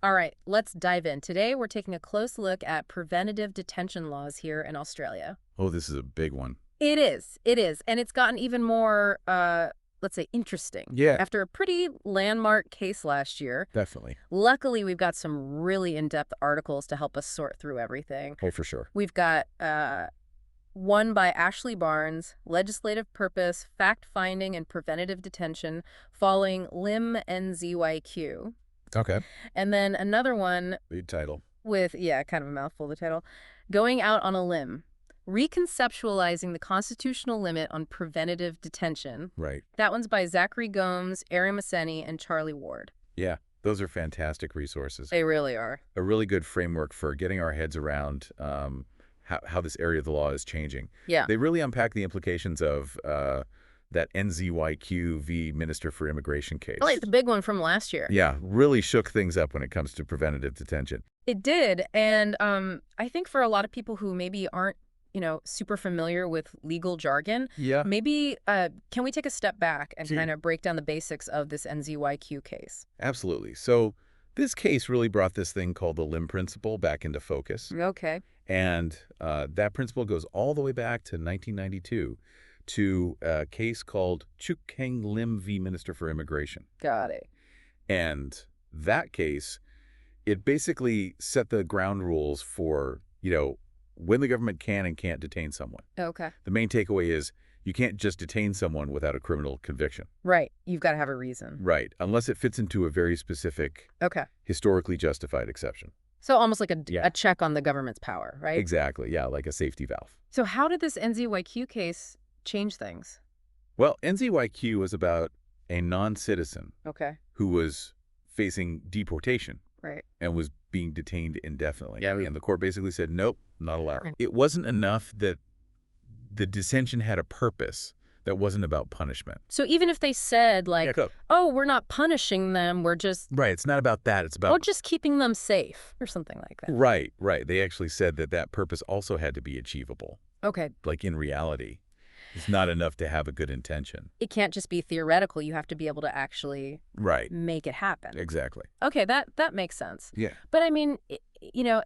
All right, let's dive in. Today, we're taking a close look at preventative detention laws here in Australia. Oh, this is a big one. It is. It is. And it's gotten even more, let's say, interesting. Yeah, After a pretty landmark case last year, definitely. luckily, we've got some really in-depth articles to help us sort through everything. Oh, for sure. We've got one by Ashley Barnes, Legislative Purpose, Fact-Finding and Preventative Detention, following LIM NZYQ. Okay. And then another one Lead title. with, yeah, kind of a mouthful, the title, Going Out on a Limb, Reconceptualizing the Constitutional Limit on Preventative Detention. Right. That one's by Zachary Gomes, Aaron Masseni, and Charlie Ward. Yeah, those are fantastic resources. They really are. A really good framework for getting our heads around how this area of the law is changing. Yeah. They really unpack the implications of that NZYQ v. Minister for Immigration case. Like the big one from last year. Yeah, really shook things up when it comes to preventative detention. It did. And I think for a lot of people who maybe aren't, super familiar with legal jargon, Yeah. maybe can we take a step back and Sure. kind of break down the basics of this NZYQ case? Absolutely. So this case really brought this thing called the Lim principle back into focus. Okay. And that principle goes all the way back to 1992 to a case called Chuk Heng Lim v. Minister for Immigration. Got it. And that case, it basically set the ground rules for, when the government can and can't detain someone. Okay. The main takeaway is you can't just detain someone without a criminal conviction. Right. You've got to have a reason. Right. Unless it fits into a very specific, Okay. historically justified exception. So almost like Yeah. a check on the government's power, right? Exactly. Yeah, like a safety valve. So how did this NZYQ case change things? Well, NZYQ was about a non-citizen Okay. who was facing deportation Right. and was being detained indefinitely. Yeah. And the court basically said, nope, not allowed. Right. It wasn't enough that the detention had a purpose that wasn't about punishment. So even if they said like, go. oh, we're not punishing them, we're just, Right. It's not about that. It's about... we're just keeping them safe or something like that. Right, right. They actually said that that purpose also had to be achievable. Okay. Like in reality, it's not enough to have a good intention. It can't just be theoretical. You have to be able to actually Right. make it happen. Exactly. Okay, that makes sense. Yeah. But I mean,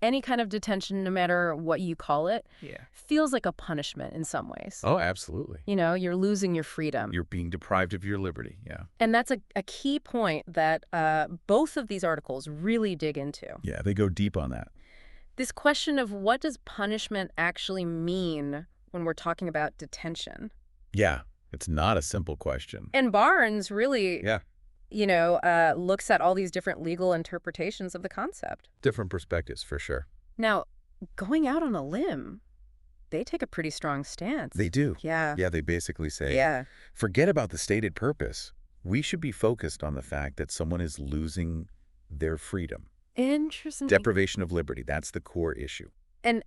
any kind of detention, no matter what you call it, Yeah. feels like a punishment in some ways. Oh, absolutely. You're losing your freedom. You're being deprived of your liberty. Yeah. And that's a key point that both of these articles really dig into. Yeah, they go deep on that. This question of what does punishment actually mean when we're talking about detention? Yeah, it's not a simple question. And Barnes really, Yeah. looks at all these different legal interpretations of the concept. Different perspectives, for sure. Now, going out on a limb, they take a pretty strong stance. They do. Yeah. Yeah, they basically say, Yeah. forget about the stated purpose. We should be focused on the fact that someone is losing their freedom. Interesting. Deprivation of liberty, that's the core issue. And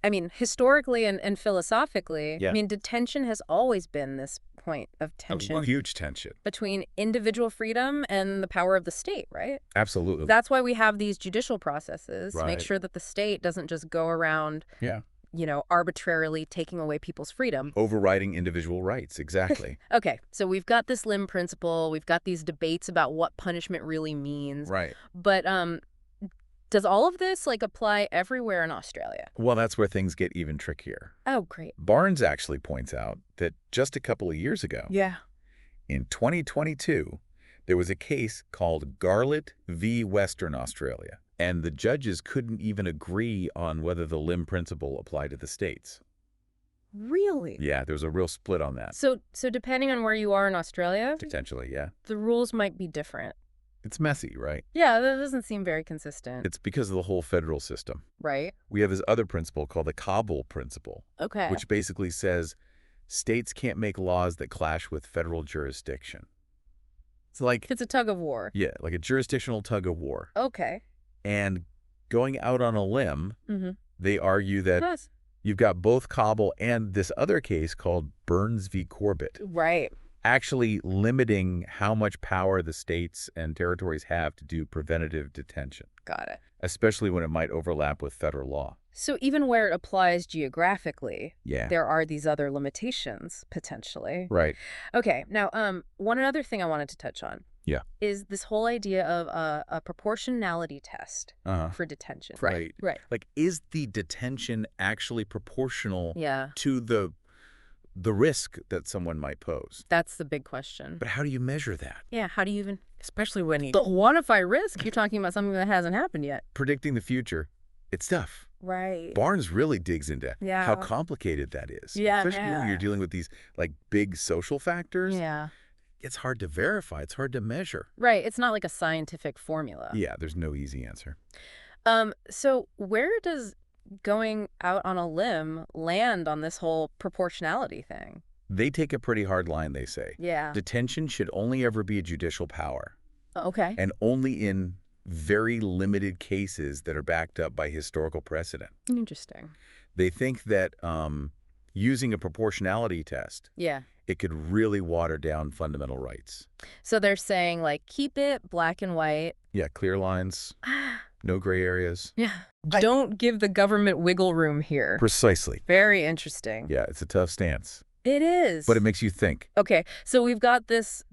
I mean, historically and philosophically, Yeah. I mean, detention has always been this point of tension Huge tension. between individual freedom and the power of the state, right? Absolutely. That's why we have these judicial processes to make Right. sure that the state doesn't just go around, Yeah. arbitrarily taking away people's freedom. Overriding individual rights, exactly. Okay, so we've got this limb principle. We've got these debates about what punishment really means. Right. But does all of this apply everywhere in Australia? Well, that's where things get even trickier. Oh, great. Barnes actually points out that just a couple of years ago, Yeah. in 2022, there was a case called Garlett v. Western Australia, and the judges couldn't even agree on whether the Lim principle applied to the states. Really? Yeah, there was a real split on that. So depending on where you are in Australia, Potentially, yeah. the rules might be different. It's messy, right? Yeah, that doesn't seem very consistent. It's because of the whole federal system. Right? We have this other principle called the Kabul principle, Okay. which basically says states can't make laws that clash with federal jurisdiction. It's like, It's a tug of war. yeah, like a jurisdictional tug of war. Okay. And going out on a limb, Mm-hmm. they argue that Yes. you've got both Kabul and this other case called Burns v. Corbett. Right. actually limiting how much power the states and territories have to do preventative detention, Got it. especially when it might overlap with federal law. So even where it applies geographically, Yeah. there are these other limitations, potentially. Right. Okay, now, one other thing I wanted to touch on Yeah. is this whole idea of a proportionality test Uh-huh. for detention. Right. Right. Like, is the detention actually proportional Yeah, to the risk that someone might pose? that's the big question. But how do you measure that? Yeah, how do you even, especially when you quantify risk, you're talking about something that hasn't happened yet. Predicting the future, it's tough. Right. Barnes really digs into Yeah. how complicated that is. Yeah, Especially when yeah. you're dealing with these, like, big social factors. Yeah. It's hard to verify. It's hard to measure. Right, it's not like a scientific formula. Yeah, there's no easy answer. So where does going out on a limb land on this whole proportionality thing? They take a pretty hard line, they say. Yeah. Detention should only ever be a judicial power, Okay. and only in very limited cases that are backed up by historical precedent. Interesting. They think that using a proportionality test, Yeah. it could really water down fundamental rights. So they're saying, like, keep it black and white. Yeah, clear lines, no gray areas. Yeah. Don't give the government wiggle room here. Precisely. Very interesting. Yeah, it's a tough stance, It is. but it makes you think. Okay, so we've got this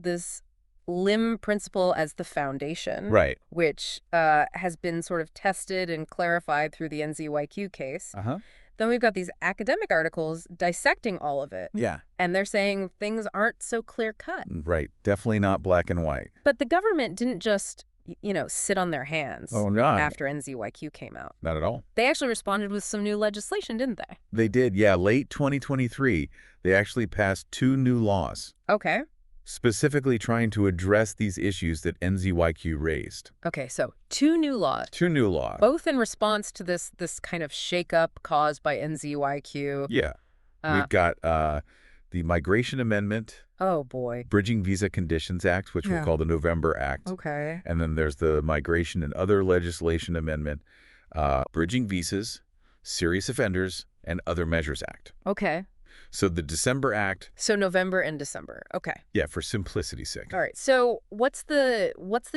limb principle as the foundation. Right. Which has been sort of tested and clarified through the NZYQ case. Uh-huh. Then we've got these academic articles dissecting all of it. Yeah. And they're saying things aren't so clear-cut. Right. Definitely not black and white. But the government didn't just, sit on their hands No. after NZYQ came out. Not at all. They actually responded with some new legislation, didn't they? They did, yeah. Late 2023, they actually passed 2 new laws, Okay. specifically trying to address these issues that NZYQ raised. Okay, so 2 new laws. 2 new laws. Both in response to this kind of shakeup caused by NZYQ. Yeah. We've got the Migration Amendment, Oh, boy. Bridging Visa Conditions Act, which we'll Yeah. call the November Act. Okay. And then there's the Migration and Other Legislation Amendment, Bridging Visas, Serious Offenders, and Other Measures Act. Okay. So the December Act, So November and December. Okay. yeah, for simplicity's sake. All right. So what's the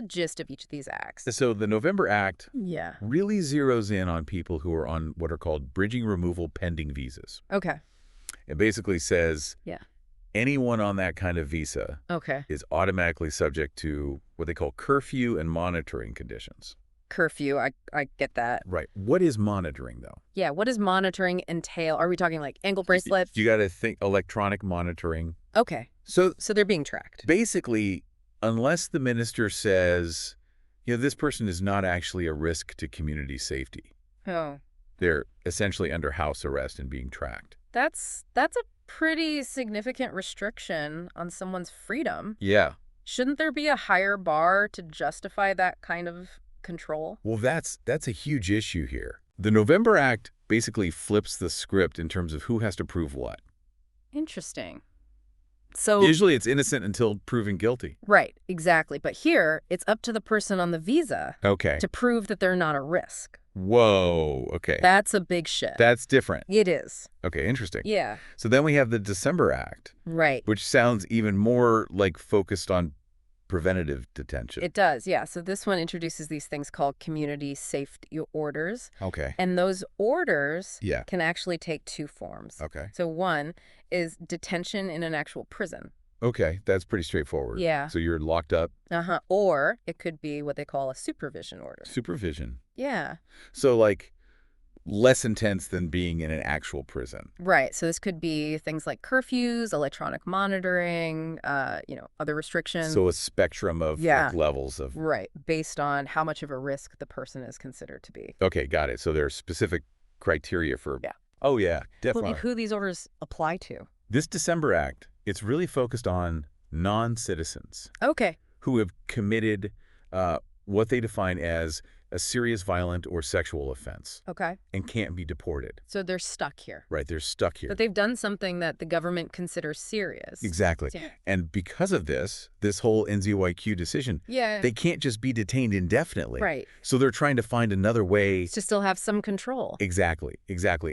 gist of each of these acts? So the November Act Yeah. really zeroes in on people who are on what are called bridging removal pending visas. Okay. It basically says Yeah. anyone on that kind of visa Okay. is automatically subject to what they call curfew and monitoring conditions. Curfew. I get that. Right. What is monitoring, though? Yeah. What does monitoring entail? Are we talking like ankle bracelets? You got to think electronic monitoring. Okay. So So they're being tracked. basically, unless the minister says, this person is not actually a risk to community safety, Oh. they're essentially under house arrest and being tracked. That's a pretty significant restriction on someone's freedom. Yeah. Shouldn't there be a higher bar to justify that kind of control? Well, that's a huge issue here. The November Act basically flips the script in terms of who has to prove what. Interesting. So Usually it's innocent until proven guilty. right, exactly. But here, it's up to the person on the visa Okay. to prove that they're not a risk. Whoa. Okay. That's a big shift. That's different. It is. Okay, interesting. Yeah. So then we have the December Act, Right. which sounds even more like focused on preventative detention. It does, yeah. So this one introduces these things called community safety orders. Okay. And those orders Yeah. can actually take 2 forms. Okay. So one is detention in an actual prison. Okay, that's pretty straightforward. Yeah. So you're locked up. Uh-huh. Or it could be what they call a supervision order. Supervision. Yeah. So like less intense than being in an actual prison. Right. So this could be things like curfews, electronic monitoring, other restrictions. So a spectrum of Yeah. like, levels of... Right. Based on how much of a risk the person is considered to be. Okay, got it. So there are specific criteria for... Yeah. Oh, yeah, definitely. Who these orders apply to. This December Act, it's really focused on non-citizens Okay. who have committed what they define as a serious violent or sexual offense Okay. and can't be deported. So they're stuck here. Right, they're stuck here. But they've done something that the government considers serious. Exactly. Yeah. And because of this whole NZYQ decision, Yeah. they can't just be detained indefinitely. Right. So they're trying to find another way. To still have some control. Exactly.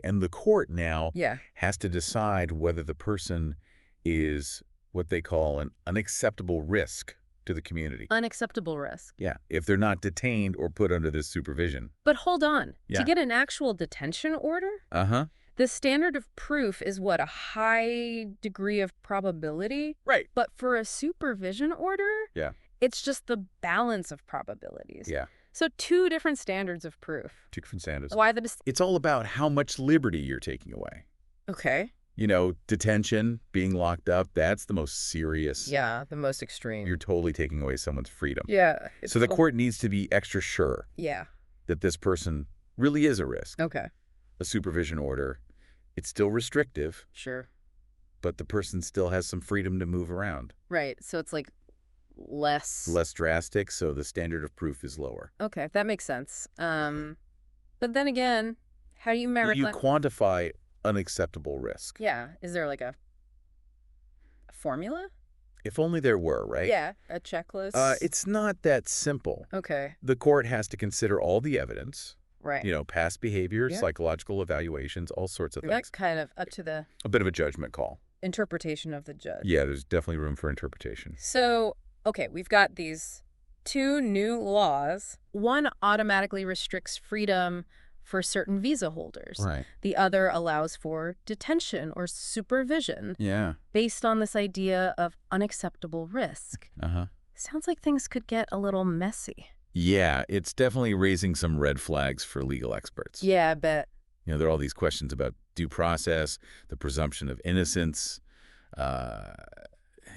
And the court now Yeah. has to decide whether the person is what they call an unacceptable risk to the community. Unacceptable risk. Yeah, if they're not detained or put under this supervision. But hold on. Yeah. To get an actual detention order, Uh-huh. the standard of proof is what, a high degree of probability? Right. But for a supervision order, Yeah. it's just the balance of probabilities. Yeah. So two different standards of proof. Two different standards. Why It's all about how much liberty you're taking away. Okay. You know, detention, being locked up, that's the most serious. Yeah, the most extreme. You're totally taking away someone's freedom. Yeah. So the court needs to be extra sure Yeah. that this person really is a risk. Okay. A supervision order, it's still restrictive, Sure. but the person still has some freedom to move around. Right. So it's like less. Less drastic, so the standard of proof is lower. Okay, that makes sense. But then again, how do you merit You quantify unacceptable risk. Yeah. Is there like a formula? If only there were, right? Yeah. A checklist? It's not that simple. Okay. The court has to consider all the evidence, Right. you know, past behavior, Yeah. psychological evaluations, all sorts of things. That's kind of up to the A bit of a judgment call. interpretation of the judge. Yeah, there's definitely room for interpretation. So, okay, we've got these two new laws. One automatically restricts freedom for certain visa holders. Right. The other allows for detention or supervision Yeah. based on this idea of unacceptable risk. Uh-huh. Sounds like things could get a little messy. Yeah, it's definitely raising some red flags for legal experts. Yeah, I bet. You know, there are all these questions about due process, the presumption of innocence,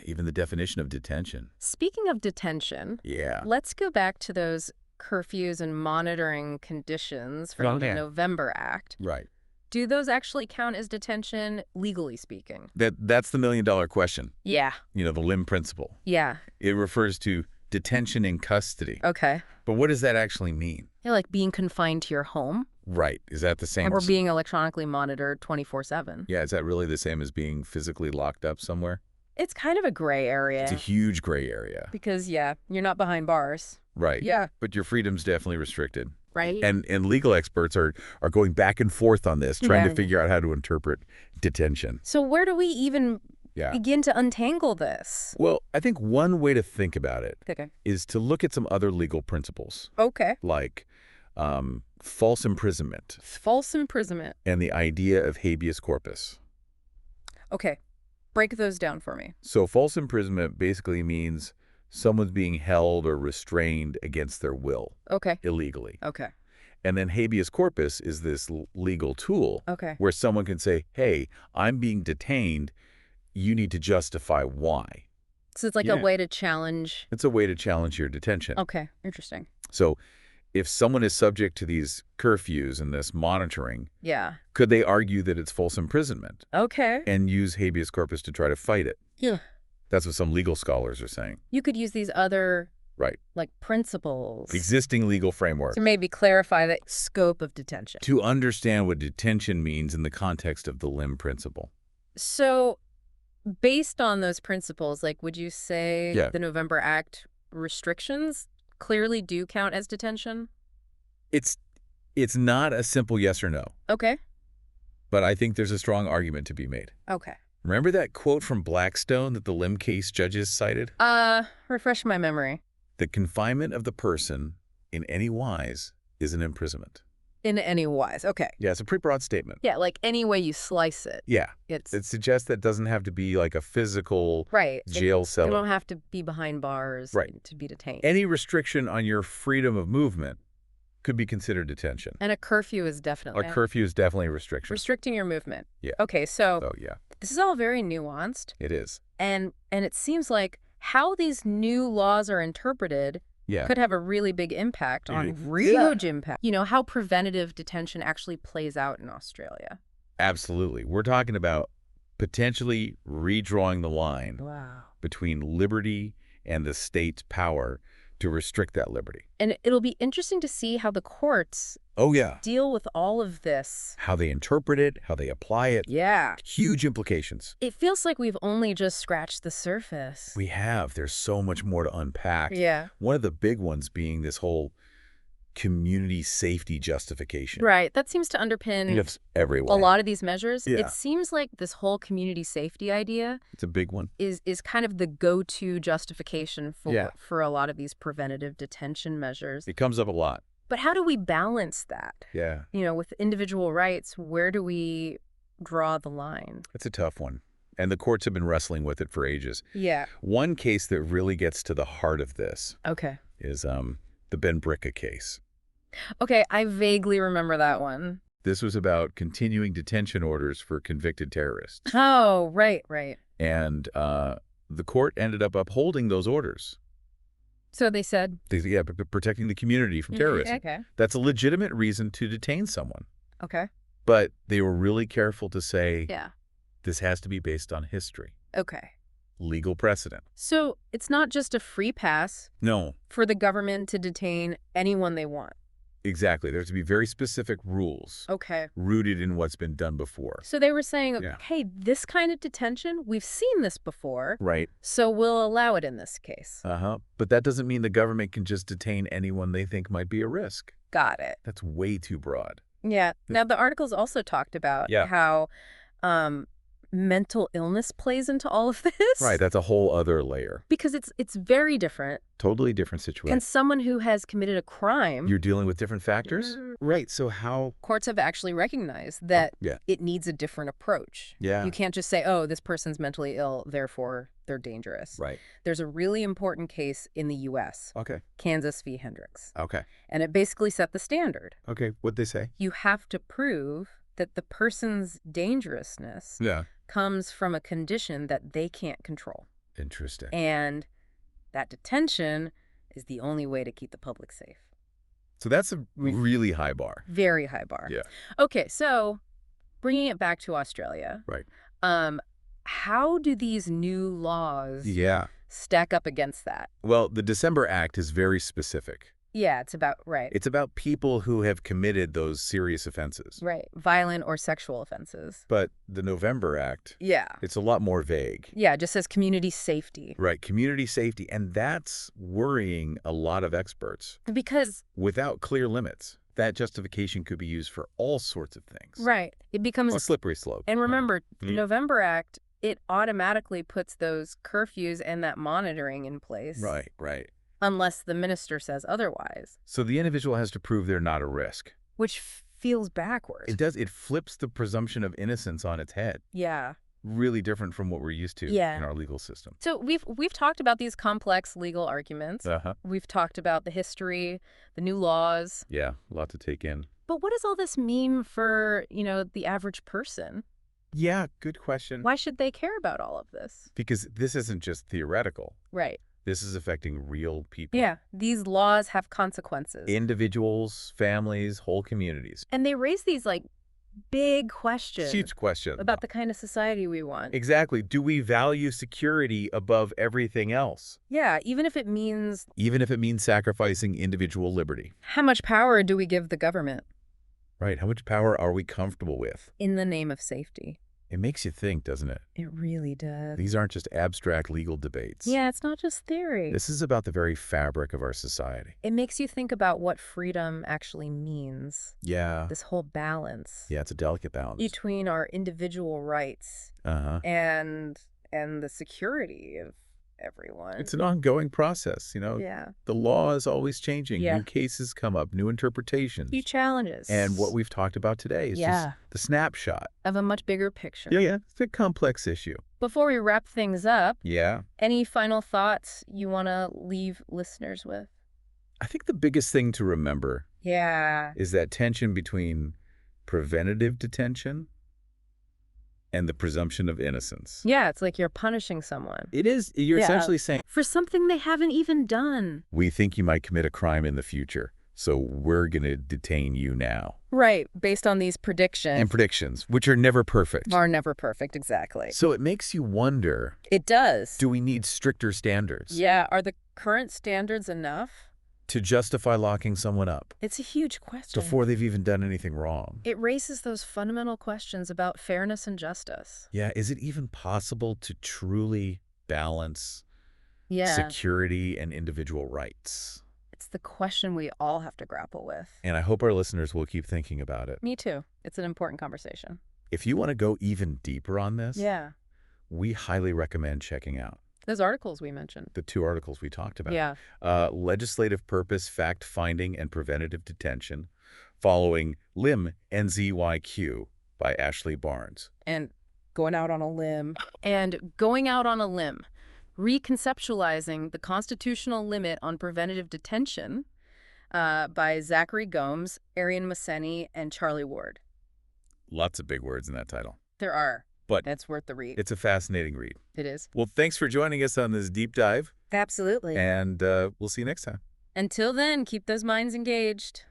even the definition of detention. Speaking of detention, Yeah. let's go back to those curfews and monitoring conditions from the November Act. Right. Do those actually count as detention, legally speaking? That's the million-dollar question. Yeah. You know, the limb principle. Yeah. It refers to detention in custody. Okay. But what does that actually mean? Yeah, like being confined to your home Right. Is that the same? or being electronically monitored 24/7. Yeah, is that really the same as being physically locked up somewhere? It's kind of a gray area. It's a huge gray area. Because, yeah, you're not behind bars. Right. Yeah. But your freedom's definitely restricted. Right? And legal experts are going back and forth on this, trying to Yeah. figure out how to interpret detention. So where do we even Yeah. begin to untangle this? Well, I think one way to think about it Okay. is to look at some other legal principles, Okay. like false imprisonment False imprisonment. and the idea of habeas corpus. Okay. Break those down for me. So false imprisonment basically means someone's being held or restrained against their will Okay. illegally. Okay. And then habeas corpus is this legal tool Okay. where someone can say, hey, I'm being detained. You need to justify why. So it's like Yeah. a way to challenge. It's a way to challenge your detention. Okay. Interesting. So if someone is subject to these curfews and this monitoring, Yeah. could they argue that it's false imprisonment Okay. and use habeas corpus to try to fight it? Yeah. That's what some legal scholars are saying. You could use these other, Right. like, principles Existing legal framework. to maybe clarify the scope of detention. To understand what detention means in the context of the limb principle. So based on those principles, like, would you say Yeah. the November Act restrictions clearly do count as detention? It's not a simple yes or no, Okay. but I think there's a strong argument to be made. Okay. Remember that quote from Blackstone that the limb case judges cited? Refresh my memory. The confinement of the person in any wise is an imprisonment. In any wise. Okay. Yeah, it's a pretty broad statement. Yeah, like any way you slice it. Yeah. It's It suggests that it doesn't have to be like a physical right. jail You cell. don't have to be behind bars Right. to be detained. Any restriction on your freedom of movement could be considered detention. And a curfew is definitely A curfew is definitely a restriction. restricting your movement. Yeah. Okay, so Oh, yeah, this is all very nuanced, it is. and it seems like how these new laws are interpreted Yeah. could have a really big impact on huge impact. You know, how preventative detention actually plays out in Australia. Absolutely. We're talking about potentially redrawing the line Wow. between liberty and the state's power to restrict that liberty. And it'll be interesting to see how the courts Oh, yeah. deal with all of this. How they interpret it, how they apply it. Yeah. Huge implications. It feels like we've only just scratched the surface. We have. There's so much more to unpack. Yeah. One of the big ones being this whole community safety justification. Right. That seems to underpin It's everywhere. a lot of these measures. Yeah. It seems like this whole community safety idea It's a big one. is kind of the go-to justification for Yeah. for a lot of these preventative detention measures. It comes up a lot. But how do we balance that? Yeah. With individual rights, where do we draw the line? It's a tough one. And the courts have been wrestling with it for ages. Yeah. One case that really gets to the heart of this Okay. is the Ben Bricka case. Okay, I vaguely remember that one. This was about continuing detention orders for convicted terrorists. Oh, right. And the court ended up upholding those orders. So they said. Protecting the community from terrorism. Okay. That's a legitimate reason to detain someone. Okay. But they were really careful to say Yeah. this has to be based on history, Okay. legal precedent. So it's not just a free pass No, for the government to detain anyone they want. exactly. There's to be very specific rules Okay. rooted in what's been done before. So they were saying, Yeah. hey, this kind of detention, we've seen this before, Right. so we'll allow it in this case. But that doesn't mean the government can just detain anyone they think might be a risk. Got it. That's way too broad. Yeah. Now, the articles also talked about Yeah. how mental illness plays into all of this. Right. That's a whole other layer. Because it's very different. Totally different situation. And someone who has committed a crime, You're dealing with different factors? Right. So how? courts have actually recognized that Yeah. it needs a different approach. Yeah. You can't just say, oh, this person's mentally ill, therefore they're dangerous. Right. There's a really important case in the U.S., Okay. Kansas v. Hendricks. Okay. And it basically set the standard. Okay. What'd they say? You have to prove that the person's dangerousness Yeah. comes from a condition that they can't control. Interesting. And that detention is the only way to keep the public safe. So that's a really high bar. Very high bar. Yeah. Okay, so bringing it back to Australia. Right. How do these new laws Yeah. stack up against that? Well, the December Act is very specific. Yeah, it's about, right. It's about people who have committed those serious offenses. Right. Violent or sexual offenses. But the November Act, Yeah. it's a lot more vague. Yeah, it just says community safety. Right. Community safety. And that's worrying a lot of experts. Because, Without clear limits, that justification could be used for all sorts of things. right, it becomes... A slippery slope. And remember, the Mm. November Act, it automatically puts those curfews and that monitoring in place. Right, right. Unless the minister says otherwise, So the individual has to prove they're not a risk. which feels backwards. It does. It flips the presumption of innocence on its head. Yeah. Really different from what we're used to Yeah. in our legal system. So we've talked about these complex legal arguments. Uh-huh. We've talked about the history, the new laws. Yeah, a lot to take in. But what does all this mean for, the average person? Yeah, good question. Why should they care about all of this? Because this isn't just theoretical. Right. This is affecting real people. Yeah. These laws have consequences. Individuals, families, whole communities. And they raise these, big questions Huge question. about the kind of society we want. Exactly. Do we value security above everything else? Yeah, even if it means... Even if it means sacrificing individual liberty. How much power do we give the government? Right. How much power are we comfortable with? In the name of safety. It makes you think, doesn't it? It really does. These aren't just abstract legal debates. Yeah, it's not just theory. This is about the very fabric of our society. It makes you think about what freedom actually means. Yeah. This whole balance. Yeah, it's a delicate balance. Between our individual rights Uh-huh. and the security of everyone. It's an ongoing process, Yeah. The law is always changing. Yeah. New cases come up, new interpretations. New challenges. And what we've talked about today is just the snapshot. of a much bigger picture. Yeah. It's a complex issue. Before we wrap things up, Yeah. any final thoughts you want to leave listeners with? I think the biggest thing to remember Yeah. is that tension between preventative detention and the presumption of innocence. Yeah, it's like you're punishing someone. It is. You're Yeah. essentially saying, For something they haven't even done. we think you might commit a crime in the future, so we're going to detain you now. Right, based on these predictions. And predictions, which are never perfect. Are never perfect, exactly. So it makes you wonder, It does. do we need stricter standards Yeah, are the current standards enough? to justify locking someone up It's a huge question. before they've even done anything wrong? It raises those fundamental questions about fairness and justice. Yeah, is it even possible to truly balance Yeah, security and individual rights? the question we all have to grapple with. And I hope our listeners will keep thinking about it. Me too. It's an important conversation. If you want to go even deeper on this, Yeah. we highly recommend checking out Those articles we mentioned. the 2 articles we talked about. Yeah. Legislative Purpose, Fact-Finding, and Preventative Detention, following Lim NZYQ by Ashley Barnes. And going out on a limb. And going out on a limb. Reconceptualizing the constitutional limit on preventative detention by Zachary Gomes, Arian Masseni, and Charlie Ward. Lots of big words in that title. There are. But That's worth the read. it's a fascinating read. It is. Well, thanks for joining us on this deep dive, Absolutely. and we'll see you next time. Until then, keep those minds engaged.